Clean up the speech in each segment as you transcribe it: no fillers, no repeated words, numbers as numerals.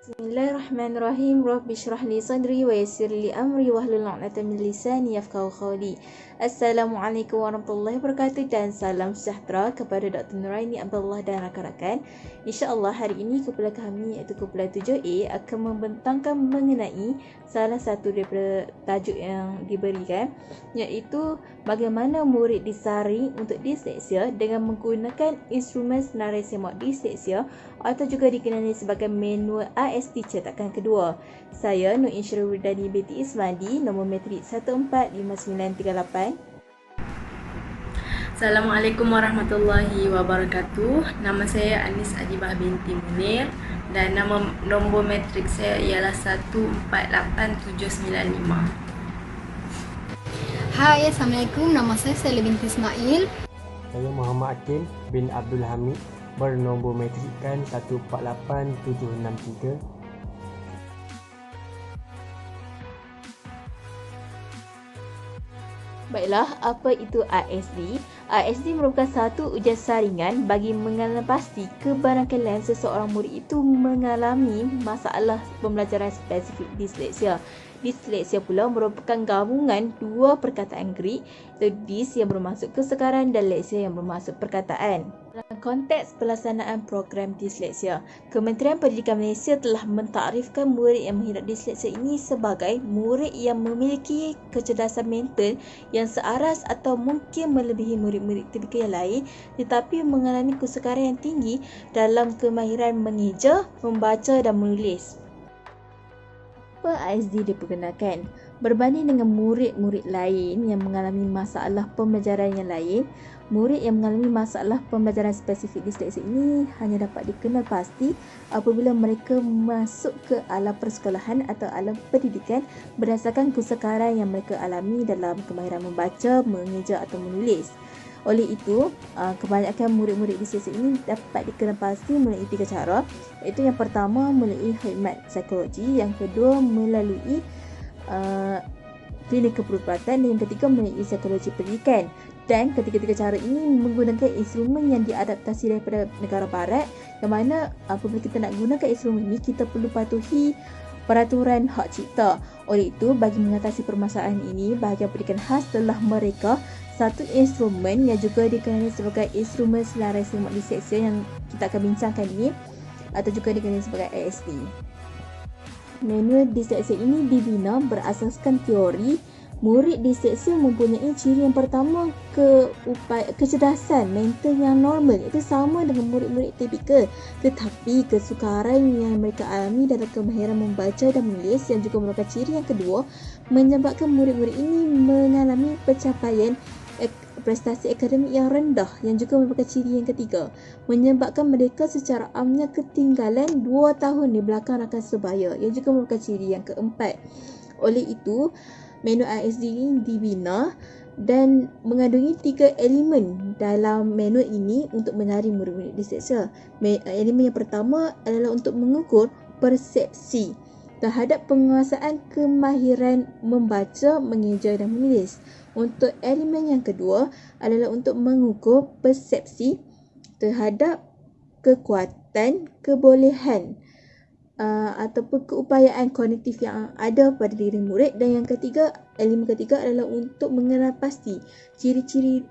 Bismillahirrahmanirrahim. Rabbi shrah li sadri wa yassir li amri wahlul 'uqdatam min lisani yafqahu qawli. Assalamualaikum warahmatullahi wabarakatuh dan salam sejahtera kepada Dr. Nuraini Abdullah dan rakan-rakan. Insya-Allah hari ini kumpulan kami iaitu kumpulan 7A akan membentangkan mengenai salah satu daripada tajuk yang diberikan, iaitu bagaimana murid disaring untuk disleksia dengan menggunakan instrumen senarai semak disleksia atau juga dikenali sebagai manual ASD cetakan kedua. Saya Nur Insyirah Wardani binti Ismadi, nombor matrik 145938. Assalamualaikum warahmatullahi wabarakatuh. Nama saya Anis Adibah binti Munir dan nombor matrik saya ialah 148795. Hai, Assalamualaikum. Nama saya Sally binti Ismail. Saya Muhammad Akin bin Abdul Hamid, bernombor matrikan 148763. Baiklah, apa itu ASD? ASD merupakan satu ujian saringan bagi mengenal pasti kebarangkalian seseorang murid itu mengalami masalah pembelajaran spesifik disleksia. Disleksia pula merupakan gabungan dua perkataan Greek, iaitu dis yang bermaksud kesegaran dan leksia yang bermaksud perkataan. Dalam konteks pelaksanaan program disleksia, Kementerian Pendidikan Malaysia telah mentakrifkan murid yang mengidap disleksia ini sebagai murid yang memiliki kecerdasan mental yang searas atau mungkin melebihi murid-murid tipikal yang lain, tetapi mengalami kesukaran yang tinggi dalam kemahiran mengeja, membaca dan menulis. Apa ASD dipergunakan? Berbanding dengan murid-murid lain yang mengalami masalah pembelajaran yang lain, murid yang mengalami masalah pembelajaran spesifik disleksia ini hanya dapat dikenal pasti apabila mereka masuk ke alam persekolahan atau alam pendidikan berdasarkan kesukaran yang mereka alami dalam kemahiran membaca, mengeja atau menulis. Oleh itu, kebanyakan murid-murid disleksia ini dapat dikenal pasti melalui 3 cara, iaitu yang pertama melalui khidmat psikologi, yang kedua melalui klinik keperubatan dan yang ketiga melalui psikologi pendidikan. Dan ketiga-tiga cara ini menggunakan instrumen yang diadaptasi daripada negara barat, yang mana apabila kita nak gunakan instrumen ini, kita perlu patuhi peraturan hak cipta. Oleh itu, bagi mengatasi permasalahan ini, bahagian pendidikan khas telah mereka satu instrumen yang juga dikenali sebagai instrumen senarai semak disleksia yang kita akan bincangkan ini, atau juga dikenali sebagai ASD. Manual disleksia ini dibina berasaskan teori. Murid disleksia mempunyai ciri yang pertama, kecerdasan mental yang normal, itu sama dengan murid-murid tipikal, tetapi kesukaran yang mereka alami dalam kemahiran membaca dan menulis yang juga merupakan ciri yang kedua menyebabkan murid-murid ini mengalami pencapaian prestasi akademik yang rendah yang juga merupakan ciri yang ketiga, menyebabkan mereka secara amnya ketinggalan 2 tahun di belakang rakan sebaya yang juga merupakan ciri yang keempat. Oleh itu, manual ASD ini dibina dan mengandungi 3 elemen dalam manual ini untuk menyaring murid-murid disleksia. Elemen yang pertama adalah untuk mengukur persepsi terhadap penguasaan kemahiran membaca, mengeja dan menulis. Untuk elemen yang kedua adalah untuk mengukur persepsi terhadap kekuatan, kebolehan ataupun keupayaan kognitif yang ada pada diri murid. Dan yang ketiga, elemen ketiga adalah untuk mengenal pasti ciri-ciri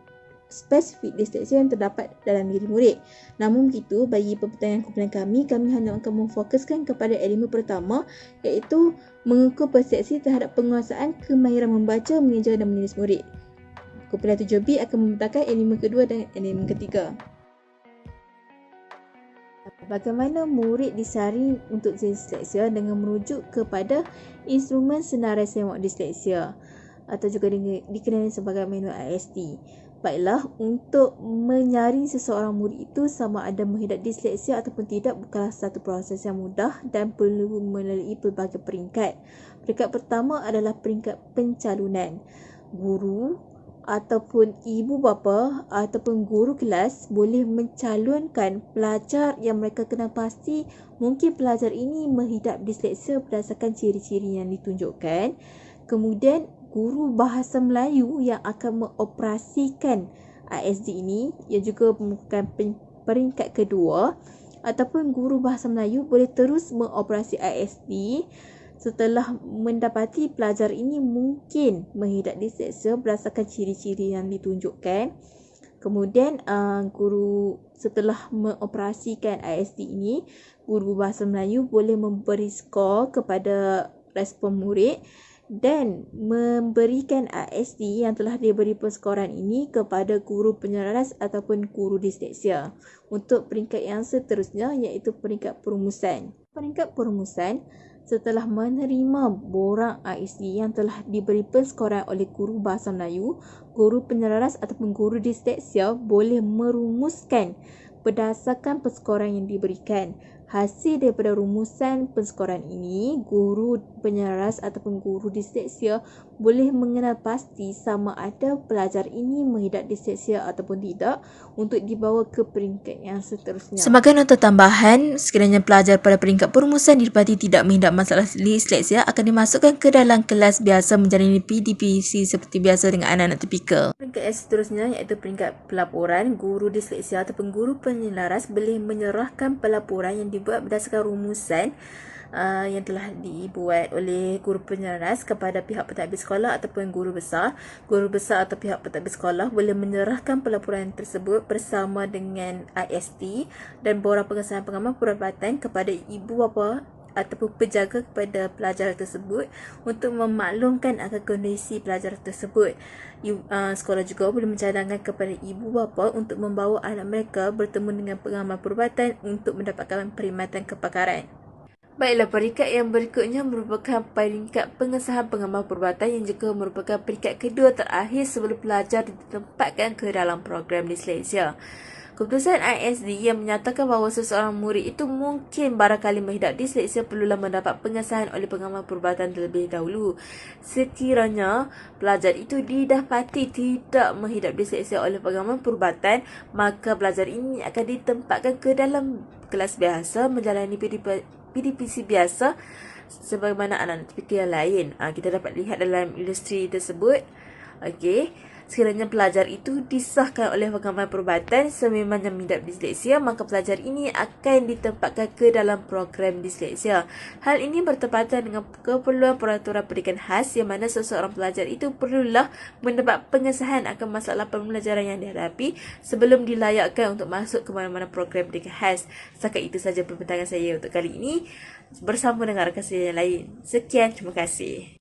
spesifik disleksia yang terdapat dalam diri murid. Namun begitu, bagi pertanyaan kumpulan kami hanya akan memfokuskan kepada elemen pertama, iaitu mengukur persepsi terhadap penguasaan kemahiran membaca, mengeja dan menulis murid. Kumpulan 7B akan membentangkan elemen kedua dan elemen ketiga. Bagaimana murid disaring untuk disleksia dengan merujuk kepada instrumen senarai semak disleksia atau juga dikenali sebagai manual ASD. Baiklah, untuk menyaring seseorang murid itu sama ada menghidap disleksia ataupun tidak bukanlah satu proses yang mudah dan perlu melalui pelbagai peringkat. Peringkat pertama adalah peringkat pencalonan. Guru ataupun ibu bapa ataupun guru kelas boleh mencalonkan pelajar yang mereka kenal pasti mungkin pelajar ini menghidap disleksia berdasarkan ciri-ciri yang ditunjukkan. Kemudian guru bahasa Melayu yang akan mengoperasikan ASD ini, yang juga merupakan peringkat kedua, ataupun guru bahasa Melayu boleh terus mengoperasi ISD setelah mendapati pelajar ini mungkin menghidap disleksia berdasarkan ciri-ciri yang ditunjukkan. Kemudian guru setelah mengoperasikan ISD ini, guru bahasa Melayu boleh memberi skor kepada respon murid dan memberikan ISD yang telah diberi penskoran ini kepada guru penyelaras ataupun guru disleksia untuk peringkat yang seterusnya, iaitu peringkat perumusan. Peringkat perumusan, setelah menerima borang ISD yang telah diberi penskoran oleh guru bahasa Melayu, guru penyelaras ataupun guru disleksia boleh merumuskan berdasarkan penskoran yang diberikan. Hasil daripada rumusan penskoran ini, guru penyelaras ataupun guru disleksia boleh mengenal pasti sama ada pelajar ini menghidap disleksia ataupun tidak untuk dibawa ke peringkat yang seterusnya. Sebagai nota tambahan, sekiranya pelajar pada peringkat perumusan didapati tidak menghidap masalah disleksia akan dimasukkan ke dalam kelas biasa menjalani PDPC seperti biasa dengan anak-anak tipikal. Peringkat yang seterusnya iaitu peringkat pelaporan. Guru disleksia ataupun guru penyelaras boleh menyerahkan pelaporan yang dibuat berdasarkan rumusan yang telah dibuat oleh guru penyelaras kepada pihak pentadbir sekolah ataupun guru besar. Guru besar atau pihak pentadbir sekolah boleh menyerahkan pelaporan tersebut bersama dengan ISD dan borang pengesahan pengamal perubatan kepada ibu bapa ataupun penjaga kepada pelajar tersebut untuk memaklumkan akan kondisi pelajar tersebut. Sekolah juga boleh mencadangkan kepada ibu bapa untuk membawa anak mereka bertemu dengan pengamal perubatan untuk mendapatkan perkhidmatan kepakaran. Baiklah, peringkat yang berikutnya merupakan peringkat pengesahan pengamal perubatan yang juga merupakan peringkat kedua terakhir sebelum pelajar ditempatkan ke dalam program disleksia. Keputusan ISD yang menyatakan bahawa seseorang murid itu mungkin barangkali menghidap disleksia perlulah mendapat pengesahan oleh pengamal perubatan terlebih dahulu. Sekiranya pelajar itu didapati tidak menghidap disleksia oleh pengamal perubatan, maka pelajar ini akan ditempatkan ke dalam kelas biasa menjalani PDPC biasa sebagaimana anak-anak tipikal yang lain. Kita dapat lihat dalam ilustrasi tersebut. Okey. Sekiranya pelajar itu disahkan oleh pengamal perubatan sememangnya menghidap disleksia, maka pelajar ini akan ditempatkan ke dalam program disleksia. Hal ini bertepatan dengan keperluan peraturan pendidikan khas yang mana seseorang pelajar itu perlulah mendapat pengesahan akan masalah pembelajaran yang dihadapi sebelum dilayakkan untuk masuk ke mana-mana program pendidikan khas. Setakat itu saja pembintangan saya untuk kali ini bersama dengan rakan saya yang lain. Sekian, terima kasih.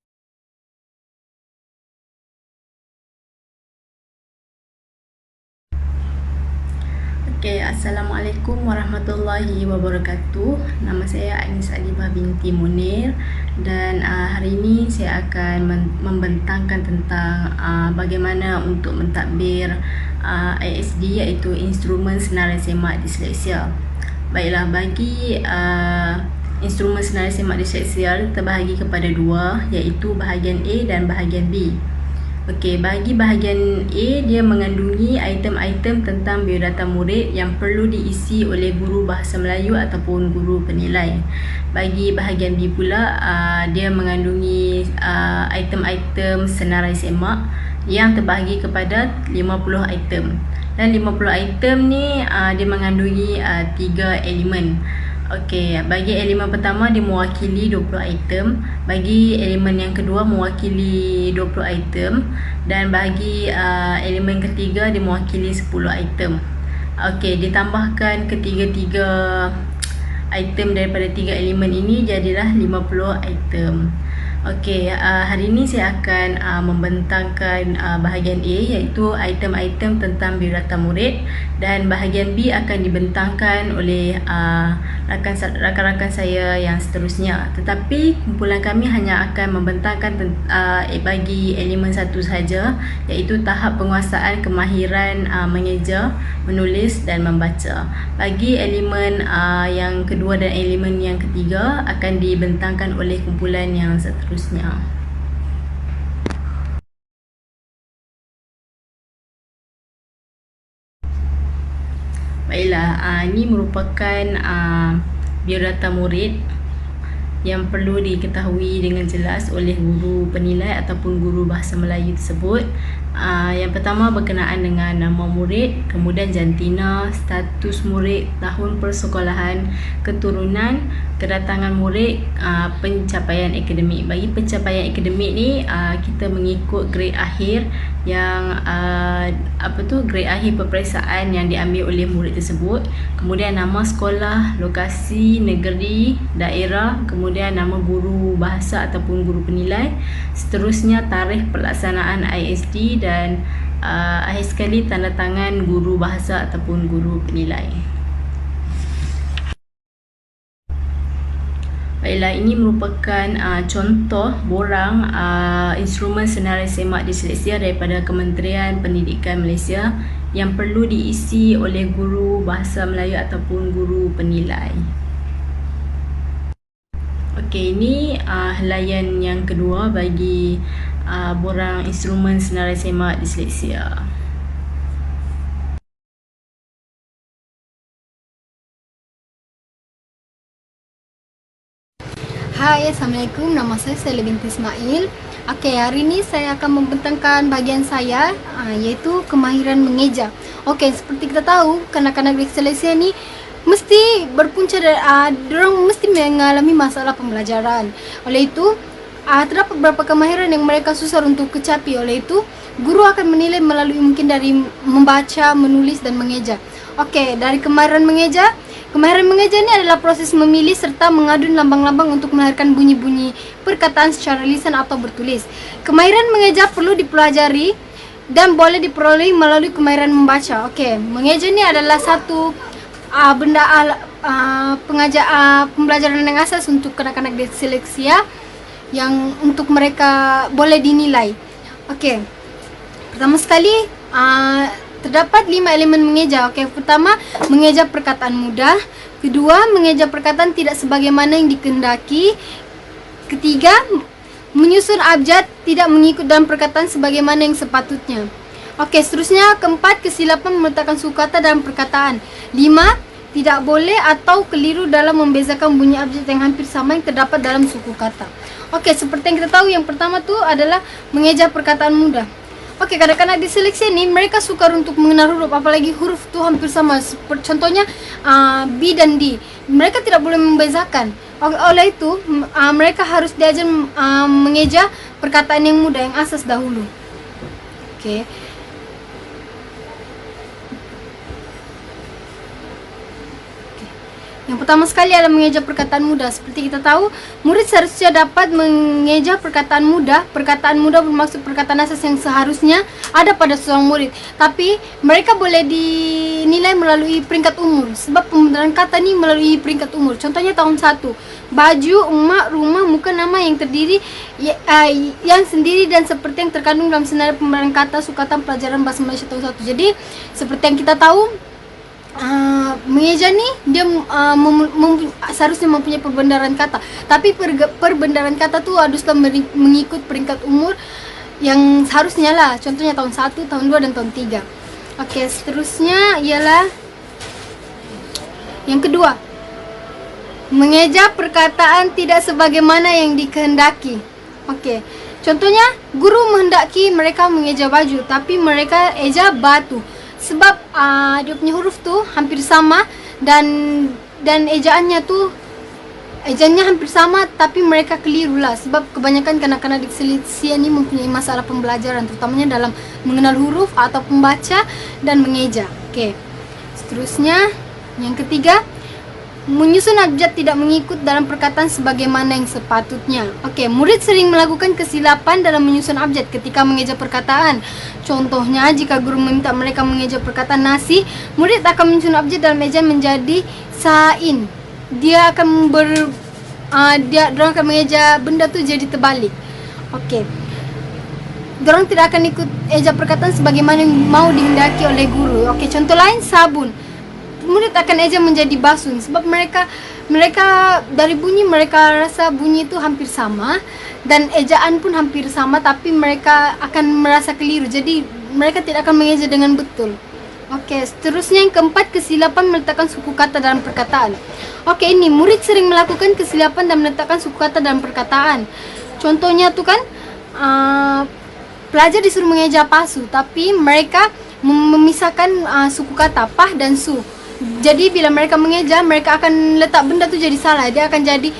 Assalamualaikum warahmatullahi wabarakatuh. Nama saya Anis Adibah binti Munir dan hari ini saya akan membentangkan tentang bagaimana untuk mentadbir ISD iaitu Instrumen Senarai Semak Disleksia. Baiklah, bagi instrumen senarai semak disleksia terbahagi kepada dua, iaitu bahagian A dan bahagian B. Okey, bagi bahagian A, dia mengandungi item-item tentang biodata murid yang perlu diisi oleh guru bahasa Melayu ataupun guru penilai. Bagi bahagian B pula, dia mengandungi item-item senarai semak yang terbahagi kepada 50 item. Dan 50 item ni dia mengandungi 3 elemen. Okey, bagi elemen pertama dia mewakili 20 item, bagi elemen yang kedua mewakili 20 item dan bagi elemen ketiga dia mewakili 10 item. Okey, ditambahkan ketiga-tiga item daripada 3 elemen ini jadilah 50 item. Okey, hari ini saya akan membentangkan bahagian A iaitu item-item tentang biodata murid dan bahagian B akan dibentangkan oleh rakan-rakan saya yang seterusnya. Tetapi kumpulan kami hanya akan membentangkan bagi elemen satu sahaja iaitu tahap penguasaan kemahiran mengeja, menulis dan membaca. Bagi elemen yang kedua dan elemen yang ketiga akan dibentangkan oleh kumpulan yang seterusnya. Baiklah, ini merupakan biodata murid yang perlu diketahui dengan jelas oleh guru penilai ataupun guru bahasa Melayu tersebut. Yang pertama berkenaan dengan nama murid, kemudian jantina, status murid, tahun persekolahan, keturunan, kedatangan murid, pencapaian akademik. Bagi pencapaian akademik ni kita mengikut grade akhir yang grade akhir peperiksaan yang diambil oleh murid tersebut. Kemudian nama sekolah, lokasi, negeri, daerah, kemudian nama guru bahasa ataupun guru penilai. Seterusnya tarikh pelaksanaan ISD dan akhir sekali tanda tangan guru bahasa ataupun guru penilai. Baiklah, ini merupakan contoh borang instrumen senarai semak disleksia daripada Kementerian Pendidikan Malaysia yang perlu diisi oleh guru bahasa Melayu ataupun guru penilai. Okey, ini helaian yang kedua bagi borang instrumen senarai semak disleksia. Hai, Assalamualaikum. Nama saya Sally binti Ismail. Okey, hari ini saya akan membentangkan bahagian saya iaitu kemahiran mengeja. Okey, seperti kita tahu, kanak-kanak disleksia ni mesti berpunca dari dorang mesti mengalami masalah pembelajaran. Oleh itu, terdapat beberapa kemahiran yang mereka susah untuk kecapi. Oleh itu, guru akan menilai melalui mungkin dari membaca, menulis dan mengeja. Okey, dari kemahiran mengeja. Kemahiran mengeja ini adalah proses memilih serta mengadun lambang-lambang untuk melahirkan bunyi-bunyi perkataan secara lisan atau bertulis. Kemahiran mengeja perlu dipelajari dan boleh diperoleh melalui kemahiran membaca. Okey, mengeja ini adalah satu pembelajaran yang asas untuk kanak-kanak disleksia yang untuk mereka boleh dinilai. Okey, pertama sekali terdapat 5 elemen mengeja. Okey, pertama, mengeja perkataan mudah. Kedua, mengeja perkataan tidak sebagaimana yang dikehendaki. Ketiga, menyusun abjad tidak mengikut dalam perkataan sebagaimana yang sepatutnya. Okey, seterusnya, keempat, kesilapan meletakkan suku kata dalam perkataan. 5, tidak boleh atau keliru dalam membezakan bunyi abjad yang hampir sama yang terdapat dalam suku kata. Okey, seperti yang kita tahu, yang pertama tu adalah mengeja perkataan mudah. Okey, kadang-kadang disleksia ni mereka sukar untuk mengenal huruf, apalagi huruf tu hampir sama. Contohnya B dan D. Mereka tidak boleh membezakan. Oleh itu, mereka harus diajar mengeja perkataan yang mudah, yang asas dahulu. Okey. Yang pertama sekali adalah mengeja perkataan mudah. Seperti kita tahu, murid seharusnya dapat mengeja perkataan mudah. Perkataan mudah bermaksud perkataan asas yang seharusnya ada pada seorang murid. Tapi mereka boleh dinilai melalui peringkat umur. Sebab pembenaran kata ni melalui peringkat umur. Contohnya tahun 1. Baju, emak, rumah, muka, nama yang terdiri yang sendiri dan seperti yang terkandung dalam senarai pembenaran kata sukatan pelajaran bahasa Malaysia tahun 1. Jadi seperti yang kita tahu, mengeja ni dia seharusnya mempunyai perbendaharaan kata. Tapi perbendaharaan kata tu haruslah mengikut peringkat umur yang seharusnya lah. Contohnya tahun 1, tahun 2 dan tahun 3. Okey, seterusnya ialah yang kedua, mengeja perkataan tidak sebagaimana yang dikehendaki. Okey, contohnya guru menghendaki mereka mengeja baju, tapi mereka eja batu. Sebab dia punya huruf tu hampir sama dan ejaannya hampir sama, tapi mereka keliru lah. Sebab kebanyakan kanak-kanak disleksia ni mempunyai masalah pembelajaran, terutamanya dalam mengenal huruf atau membaca dan mengeja. Okey, seterusnya yang ketiga, menyusun abjad tidak mengikut dalam perkataan sebagaimana yang sepatutnya. Okey, murid sering melakukan kesilapan dalam menyusun abjad ketika mengeja perkataan. Contohnya, jika guru meminta mereka mengeja perkataan nasi, murid akan menyusun abjad dalam ejaan menjadi sain. Dia akan dorang akan mengeja benda tu jadi terbalik. Okey, dorang tidak akan ikut eja perkataan sebagaimana yang mau dihendaki oleh guru. Okey, contoh lain, sabun. Murid akan eja menjadi basun sebab mereka dari bunyi mereka rasa bunyi itu hampir sama dan ejaan pun hampir sama, tapi mereka akan merasa keliru. Jadi mereka tidak akan mengeja dengan betul. Okey, seterusnya yang keempat, kesilapan meletakkan suku kata dalam perkataan. Okey, ini murid sering melakukan kesilapan dan meletakkan suku kata dalam perkataan. Contohnya tu kan pelajar disuruh mengeja pasu, tapi mereka memisahkan suku kata pah dan su. Jadi bila mereka mengeja, mereka akan letak benda tu jadi salah. Dia akan jadi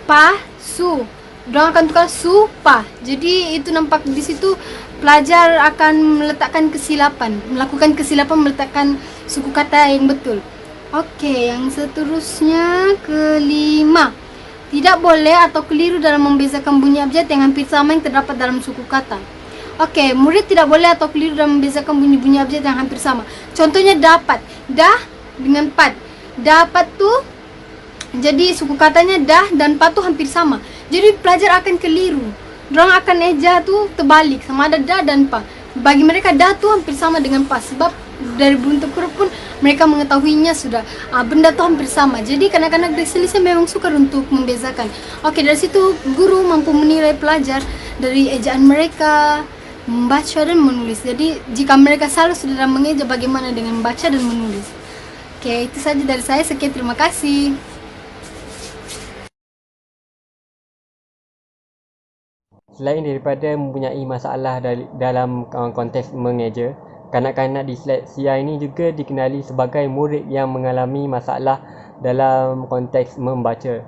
pa su. Diorang akan tukar su pa. Jadi itu nampak di situ pelajar akan meletakkan kesilapan, melakukan kesilapan meletakkan suku kata yang betul. Okey, yang seterusnya kelima. Tidak boleh atau keliru dalam membezakan bunyi abjad yang hampir sama yang terdapat dalam suku kata. Okey, murid tidak boleh atau keliru dalam membezakan bunyi-bunyi abjad yang hampir sama. Contohnya dapat. Dah dengan pat. Dapat tu, jadi suku katanya dah dan pat tu hampir sama. Jadi pelajar akan keliru. Diorang akan eja tu terbalik, sama ada dah dan pa. Bagi mereka dah tu hampir sama dengan pa. Sebab dari bentuk huruf pun mereka mengetahuinya sudah. Benda tu hampir sama. Jadi kanak-kanak dislesia memang sukar untuk membezakan. Okey, dari situ guru mampu menilai pelajar dari ejaan mereka, membaca dan menulis. Jadi jika mereka salah sudah dalam mengeja, bagaimana dengan membaca dan menulis. Okey, itu saja dari saya. Sekian, terima kasih. Selain daripada mempunyai masalah dalam konteks mengeja, kanak-kanak disleksia ini juga dikenali sebagai murid yang mengalami masalah dalam konteks membaca.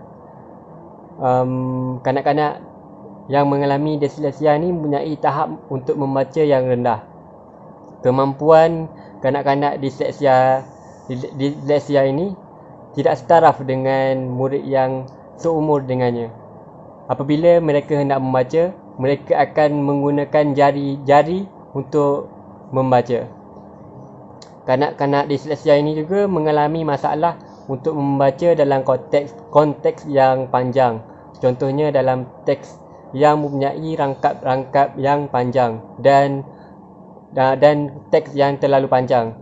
Kanak-kanak yang mengalami disleksia ini mempunyai tahap untuk membaca yang rendah. Kemampuan kanak-kanak disleksia ini tidak setaraf dengan murid yang seumur dengannya. Apabila mereka hendak membaca, mereka akan menggunakan jari-jari untuk membaca. Kanak-kanak disleksia ini juga mengalami masalah untuk membaca dalam konteks yang panjang. Contohnya dalam teks yang mempunyai rangkap-rangkap yang panjang dan teks yang terlalu panjang.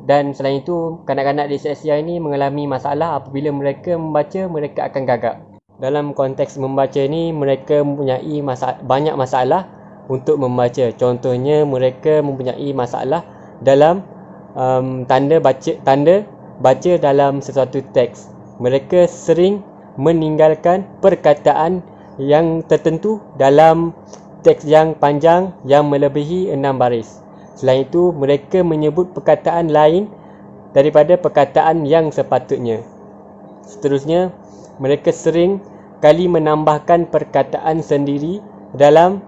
Dan selain itu, kanak-kanak disleksia ini mengalami masalah apabila mereka membaca, mereka akan gagap. Dalam konteks membaca ini, mereka mempunyai banyak masalah untuk membaca. Contohnya, mereka mempunyai masalah dalam tanda baca dalam sesuatu teks. Mereka sering meninggalkan perkataan yang tertentu dalam teks yang panjang yang melebihi 6 baris. Selain itu, mereka menyebut perkataan lain daripada perkataan yang sepatutnya. Seterusnya, mereka sering kali menambahkan perkataan sendiri dalam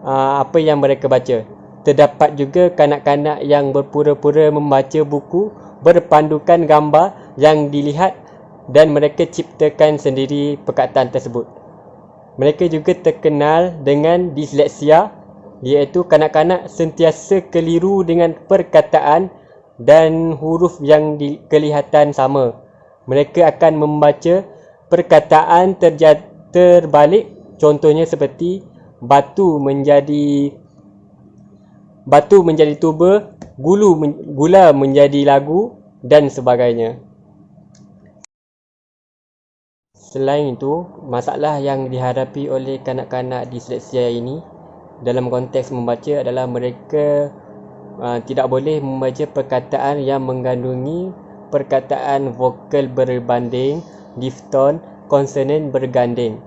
apa yang mereka baca. Terdapat juga kanak-kanak yang berpura-pura membaca buku berpandukan gambar yang dilihat dan mereka ciptakan sendiri perkataan tersebut. Mereka juga terkenal dengan disleksia, iaitu kanak-kanak sentiasa keliru dengan perkataan dan huruf yang kelihatan sama. Mereka akan membaca perkataan terbalik, contohnya seperti batu menjadi tuba, gula menjadi lagu dan sebagainya. Selain itu, masalah yang dihadapi oleh kanak-kanak disleksia ini dalam konteks membaca adalah mereka tidak boleh membaca perkataan yang mengandungi perkataan vokal berbanding, difton, konsonan berganding.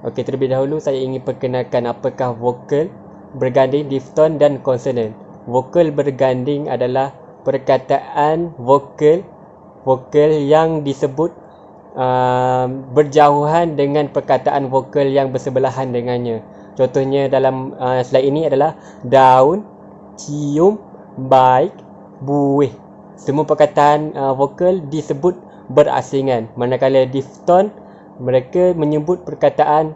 Okey, terlebih dahulu saya ingin perkenalkan apakah vokal berganding, difton dan konsonan. Vokal berganding adalah perkataan vokal yang disebut berjauhan dengan perkataan vokal yang bersebelahan dengannya. Contohnya dalam slide ini adalah daun, cium, baik, buih. Semua perkataan vokal disebut berasingan. Manakala difton, mereka menyebut perkataan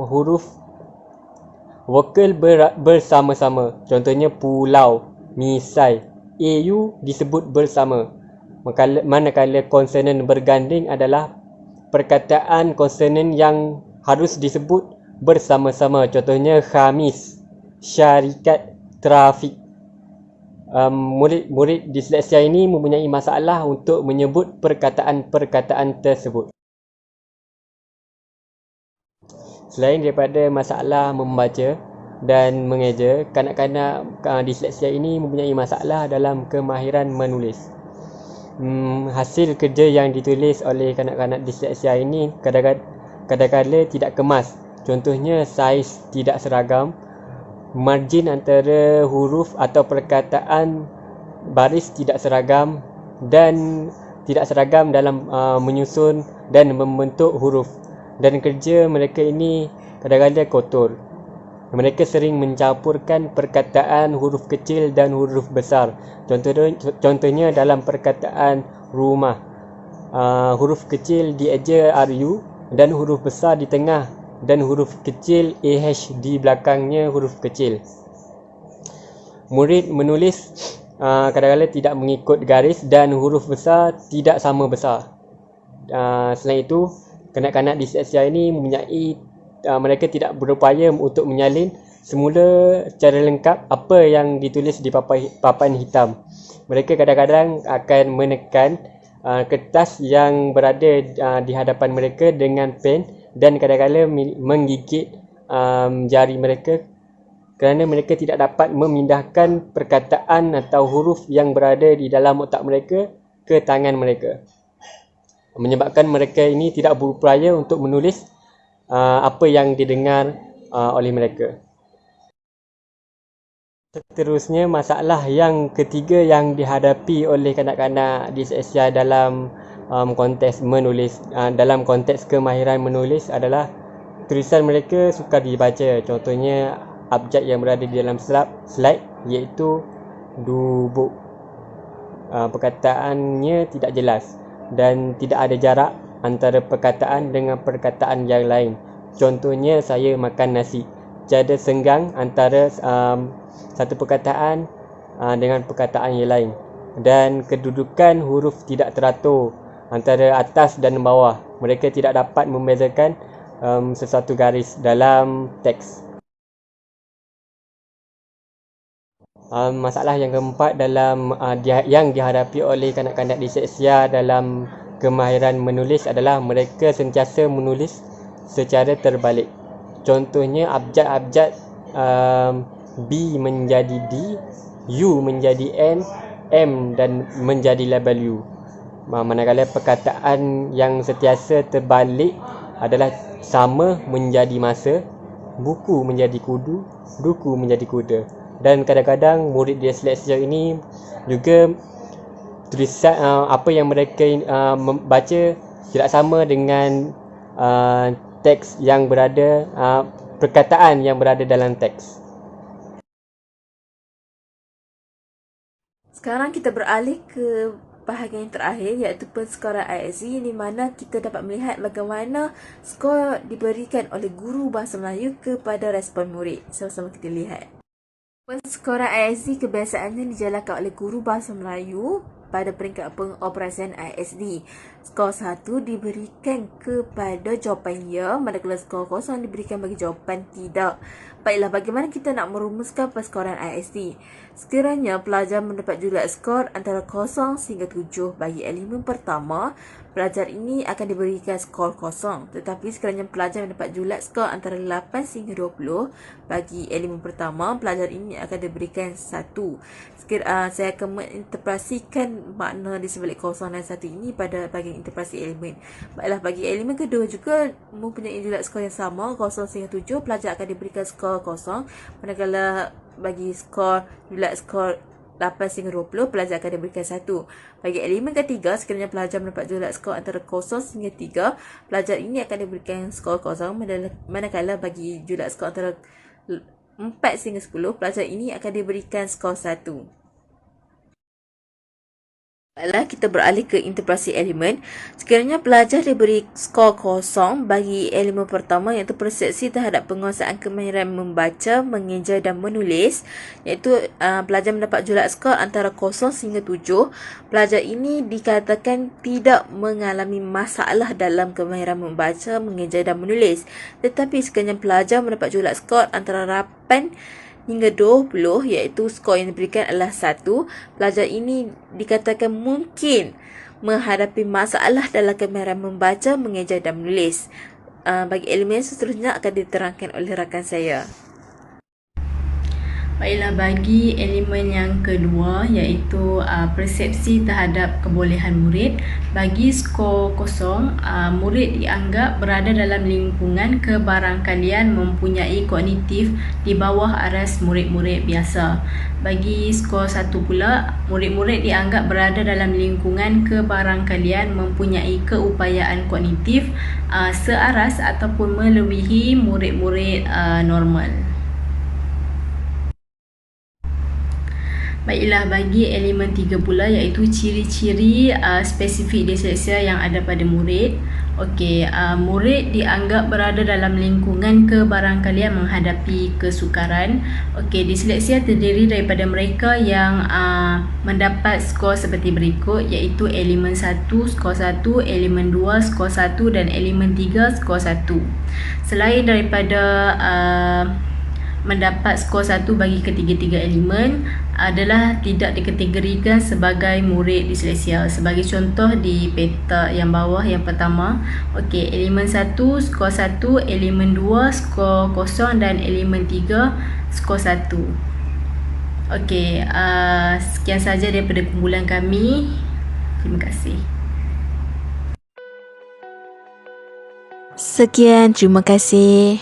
huruf vokal bersama-sama. Contohnya pulau, misai, au disebut bersama. Manakala konsonan berganding adalah perkataan konsonan yang harus disebut bersama-sama. Contohnya khamis, syarikat, trafik. Murid disleksia ini mempunyai masalah untuk menyebut perkataan-perkataan tersebut. Selain daripada masalah membaca dan mengeja, kanak-kanak disleksia ini mempunyai masalah dalam kemahiran menulis. Hasil kerja yang ditulis oleh kanak-kanak disleksia ini kadang-kadang tidak kemas. Contohnya saiz tidak seragam, margin antara huruf atau perkataan baris tidak seragam dan tidak seragam dalam menyusun dan membentuk huruf. Dan kerja mereka ini kadang-kadang kotor. Mereka sering mencampurkan perkataan huruf kecil dan huruf besar. Contohnya dalam perkataan rumah, huruf kecil dieja RU dan huruf besar di tengah dan huruf kecil AH di belakangnya huruf kecil. Murid menulis kadang-kadang tidak mengikut garis dan huruf besar tidak sama besar. Selain itu, kanak-kanak disleksia ini mempunyai mereka tidak berupaya untuk menyalin semula secara lengkap apa yang ditulis di papan hitam. Mereka kadang-kadang akan menekan kertas yang berada di hadapan mereka dengan pen dan kadang-kadang menggigit jari mereka kerana mereka tidak dapat memindahkan perkataan atau huruf yang berada di dalam otak mereka ke tangan mereka. Menyebabkan mereka ini tidak berupaya untuk menulis apa yang didengar oleh mereka. Seterusnya, masalah yang ketiga yang dihadapi oleh kanak-kanak disleksia dalam konteks menulis, dalam konteks kemahiran menulis adalah tulisan mereka sukar dibaca. Contohnya abjad yang berada di dalam slide iaitu dubuk. Perkataannya tidak jelas dan tidak ada jarak antara perkataan dengan perkataan yang lain. Contohnya, saya makan nasi. Tiada senggang antara satu perkataan dengan perkataan yang lain. Dan kedudukan huruf tidak teratur antara atas dan bawah. Mereka tidak dapat membezakan sesuatu garis dalam teks. Masalah yang keempat dalam yang dihadapi oleh kanak-kanak disleksia dalam kemahiran menulis adalah mereka sentiasa menulis secara terbalik. Contohnya abjad-abjad B menjadi D, U menjadi N, M dan menjadi label U. Manakala perkataan yang sentiasa terbalik adalah sama menjadi masa, buku menjadi kudu, duku menjadi kuda. Dan kadang-kadang murid disleksia ini juga tulisan apa yang mereka baca tidak sama dengan teks yang berada perkataan yang berada dalam teks. Sekarang kita beralih ke bahagian yang terakhir iaitu penskoran ISC, di mana kita dapat melihat bagaimana skor diberikan oleh guru Bahasa Melayu kepada respon murid. Sama-sama kita lihat. Penskoran ISC kebiasaannya dijalankan oleh guru Bahasa Melayu pada peringkat pengoperasian ISD. Skor 1 diberikan kepada jawapan ya, manakala skor 0 diberikan bagi jawapan tidak. Baiklah, bagaimana kita nak merumuskan penskoran ISD? Sekiranya pelajar mendapat julat skor antara 0 sehingga 7 bagi elemen pertama, pelajar ini akan diberikan skor 0. Tetapi sekiranya pelajar mendapat julat skor antara 8 sehingga 20 bagi elemen pertama, pelajar ini akan diberikan 1. Saya akan menginterpretasikan makna di sebalik 0 dan 1 ini pada bahagian interpretasi elemen. Baiklah, bagi elemen kedua juga mempunyai julat skor yang sama, 0 sehingga 7, pelajar akan diberikan skor 0. Manakala bagi julat skor 8 sehingga 20, pelajar akan diberikan 1. Bagi elemen ketiga, sekiranya pelajar mendapat julat skor antara 0 sehingga 3, pelajar ini akan diberikan skor 0. Manakala bagi julat skor antara 4 sehingga 10, pelajar ini akan diberikan skor 1. Baiklah, kita beralih ke interpretasi elemen. Sekiranya pelajar diberi skor 0 bagi elemen pertama iaitu persepsi terhadap penguasaan kemahiran membaca, mengeja dan menulis, iaitu pelajar mendapat julat skor antara 0 sehingga 7, pelajar ini dikatakan tidak mengalami masalah dalam kemahiran membaca, mengeja dan menulis. Tetapi sekiranya pelajar mendapat julat skor antara 8 hingga 20, iaitu skor yang diberikan adalah 1, pelajar ini dikatakan mungkin menghadapi masalah dalam kemahiran membaca, mengeja dan menulis. Bagi elemen seterusnya akan diterangkan oleh rakan saya. Baiklah, bagi elemen yang kedua iaitu persepsi terhadap kebolehan murid, bagi skor kosong, murid dianggap berada dalam lingkungan kebarangkalian mempunyai kognitif di bawah aras murid-murid biasa. Bagi skor 1 pula, murid-murid dianggap berada dalam lingkungan kebarangkalian mempunyai keupayaan kognitif searas ataupun melebihi murid-murid normal. Baiklah, bagi elemen 3 pula iaitu ciri-ciri spesifik disleksia yang ada pada murid. Okey, murid dianggap berada dalam lingkungan kebarangkalian menghadapi kesukaran. Okey, disleksia terdiri daripada mereka yang mendapat skor seperti berikut iaitu elemen 1 skor 1, elemen 2 skor 1 dan elemen 3 skor 1. Selain daripada mendapat skor 1 bagi ketiga-tiga elemen adalah tidak dikategorikan sebagai murid disleksia. Sebagai contoh di peta yang bawah yang pertama, okey, elemen 1 skor 1, elemen 2 skor 0 dan elemen 3 skor 1. Okey, sekian saja daripada kumpulan kami. Terima kasih. Sekian, terima kasih.